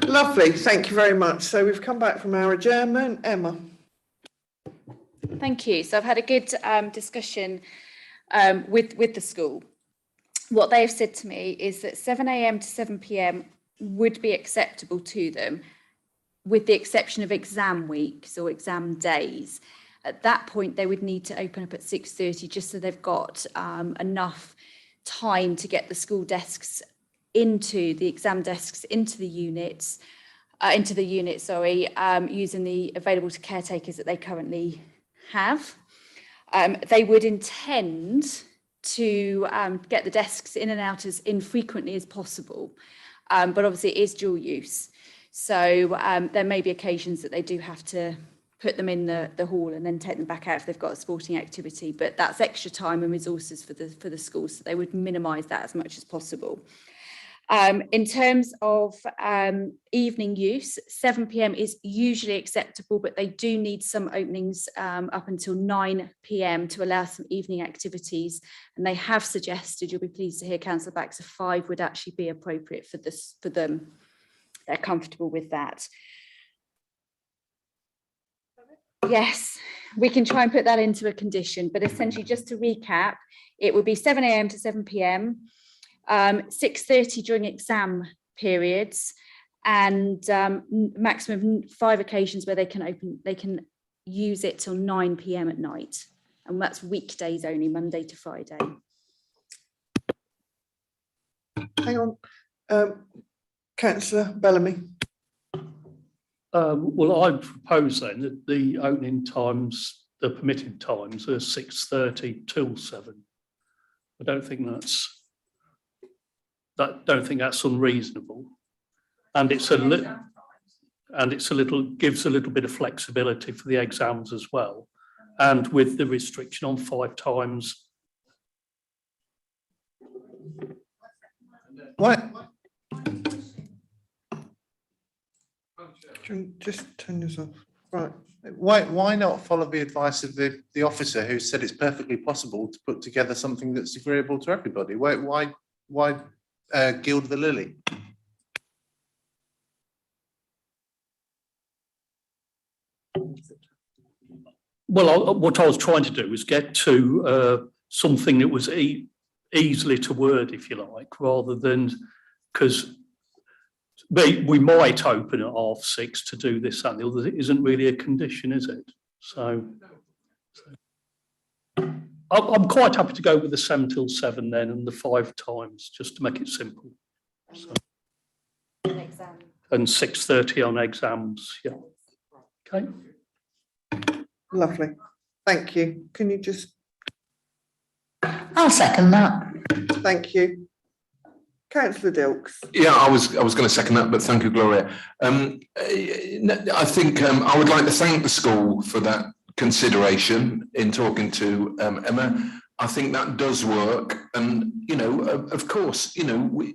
Lovely, thank you very much. So we've come back from our adjournment. Emma. Thank you. So I've had a good discussion with the school. What they've said to me is that 7 a.m. to 7 p.m. would be acceptable to them, with the exception of exam weeks or exam days. At that point, they would need to open up at 6:30 just so they've got enough time to get the school desks into the exam desks, into the unit, using the available to caretakers that they currently have. They would intend to get the desks in and out as infrequently as possible, but obviously it is dual use. So there may be occasions that they do have to put them in the hall and then take them back out if they've got a sporting activity, but that's extra time and resources for the schools, so they would minimise that as much as possible. In terms of evening use, 7 p.m. is usually acceptable, but they do need some openings up until 9 p.m. to allow some evening activities. And they have suggested, you'll be pleased to hear, Councillor Baxter, 5 would actually be appropriate for them. They're comfortable with that. Yes, we can try and put that into a condition, but essentially, just to recap, it would be 7 a.m. to 7 p.m. 6:30 during exam periods, and maximum 5 occasions where they can use it till 9 p.m. at night, and that's weekdays only, Monday to Friday. Hang on, Councillor Bellamy. Well, I propose then that the opening times, the permitted times, are 6:30 till 7. I don't think that's unreasonable, and it's gives a little bit of flexibility for the exams as well, and with the restriction on 5 times. What? Just turn this off. Right. Why not follow the advice of the officer who said it's perfectly possible to put together something that's agreeable to everybody? Why gild the lily? Well, what I was trying to do was get to something that was easily to word, if you like, rather than, because we might open at 6:30 to do this and the other. It isn't really a condition, is it? So I'm quite happy to go with the 7 till 7 then, and the 5 times, just to make it simple. So, and 6:30 on exams, yeah. Okay. Lovely, thank you. Can you just? I'll second that. Thank you. Councillor Dilks. Yeah, I was going to second that, but thank you, Gloria. I think I would like to thank the school for that consideration in talking to Emma. I think that does work, and of course, the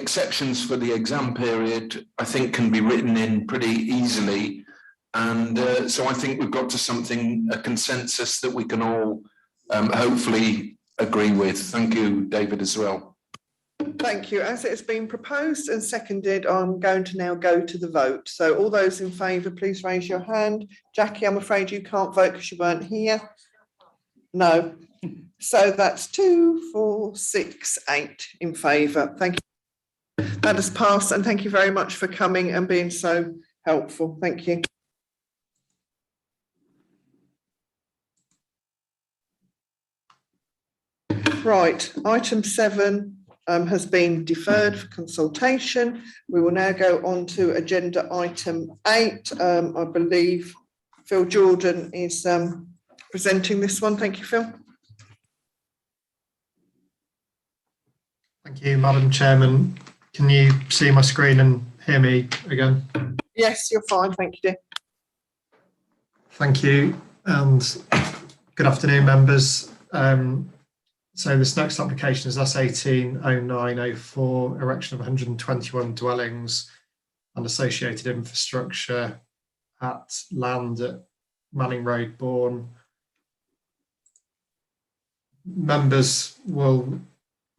exceptions for the exam period I think can be written in pretty easily, and so I think we've got to a consensus that we can all hopefully agree with. Thank you, David, as well. Thank you. As it has been proposed and seconded, I'm going to now go to the vote. So all those in favour, please raise your hand. Jackie, I'm afraid you can't vote because you weren't here. No. So that's 2, 4, 6, 8 in favour. Thank you. That has passed, and thank you very much for coming and being so helpful. Thank you. Right, item 7 has been deferred for consultation. We will now go on to agenda item 8. I believe Phil Jordan is presenting this one. Thank you, Phil. Thank you, Madam Chairman. Can you see my screen and hear me again? Yes, you're fine. Thank you, dear. Thank you, and good afternoon, members. So this next application is S180904, erection of 121 dwellings and associated infrastructure at land at Manning Road, Bourne. Members will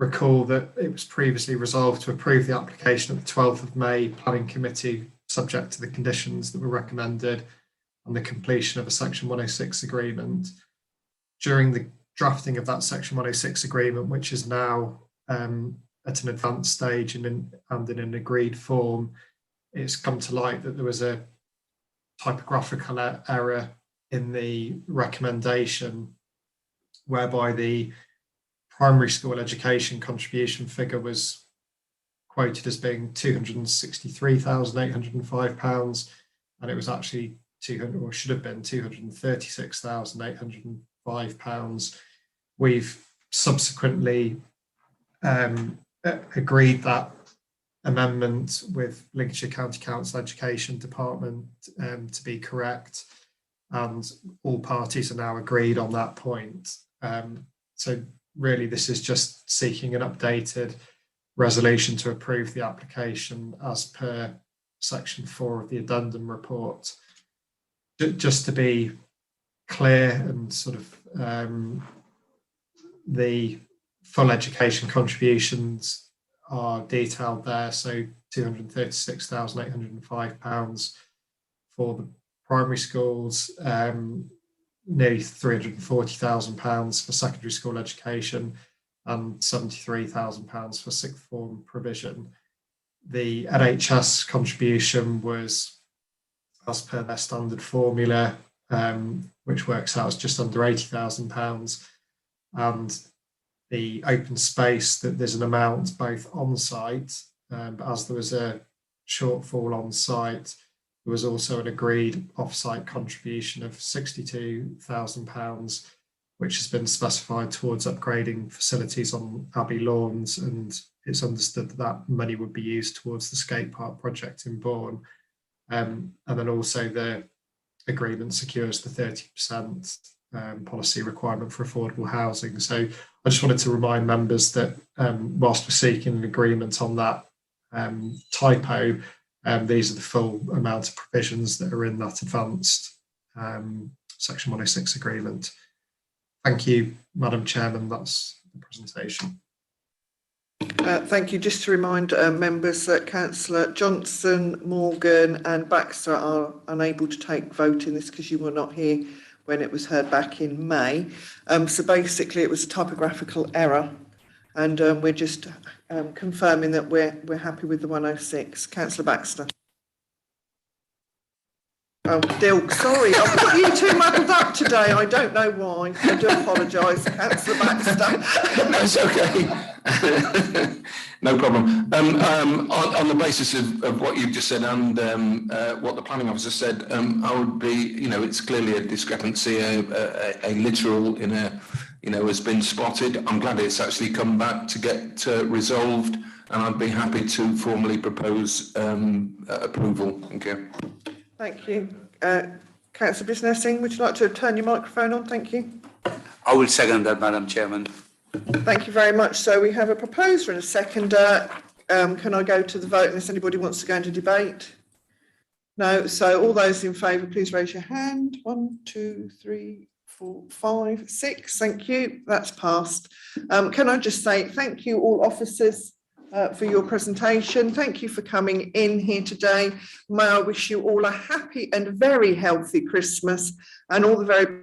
recall that it was previously resolved to approve the application at the 12th of May Planning Committee, subject to the conditions that were recommended and the completion of a Section 106 agreement. During the drafting of that Section 106 agreement, which is now at an advanced stage and in an agreed form, it's come to light that there was a typographical error in the recommendation, whereby the primary school education contribution figure was quoted as being £263,805, and it was actually should have been £236,805. We've subsequently agreed that amendment with Lincolnshire County Council Education Department to be correct, and all parties are now agreed on that point. So really, this is just seeking an updated resolution to approve the application as per Section 4 of the addendum report. Just to be clear and sort of the full education contributions are detailed there. So £236,805 for the primary schools, nearly £340,000 for secondary school education, and £73,000 for sixth form provision. The NHS contribution was as per their standard formula, which works out as just under £80,000. And the open space, that there's an amount both on site, but as there was a shortfall on site, there was also an agreed off-site contribution of £62,000, which has been specified towards upgrading facilities on Abbey Lawns, and it's understood that that money would be used towards the skate park project in Bourne. And then also the agreement secures the 30% policy requirement for affordable housing. So I just wanted to remind members that whilst we're seeking an agreement on that typo, these are the full amount of provisions that are in that advanced Section 106 agreement. Thank you, Madam Chairman. That's the presentation. Thank you. Just to remind members that Councillor Johnson, Morgan and Baxter are unable to take vote in this because you were not here when it was heard back in May. So basically it was a typographical error, and we're just confirming that we're happy with the 106. Councillor Baxter. Oh, Dilk, sorry, I've got you two muddled up today. I don't know why. I do apologise, Councillor Baxter. That's okay. No problem. On the basis of what you've just said and what the planning officer said, I would be, it's clearly a discrepancy, a literal in a, has been spotted. I'm glad it's actually come back to get resolved, and I'd be happy to formally propose approval. Thank you. Thank you. Councillor Bisnessing, would you like to turn your microphone on? Thank you. I will second that, Madam Chairman. Thank you very much. So we have a proposer and a seconder. Can I go to the vote unless anybody wants to go into debate? No. So all those in favour, please raise your hand. 1, 2, 3, 4, 5, 6. Thank you. That's passed. Can I just say thank you, all officers, for your presentation. Thank you for coming in here today. May I wish you all a happy and very healthy Christmas and all the very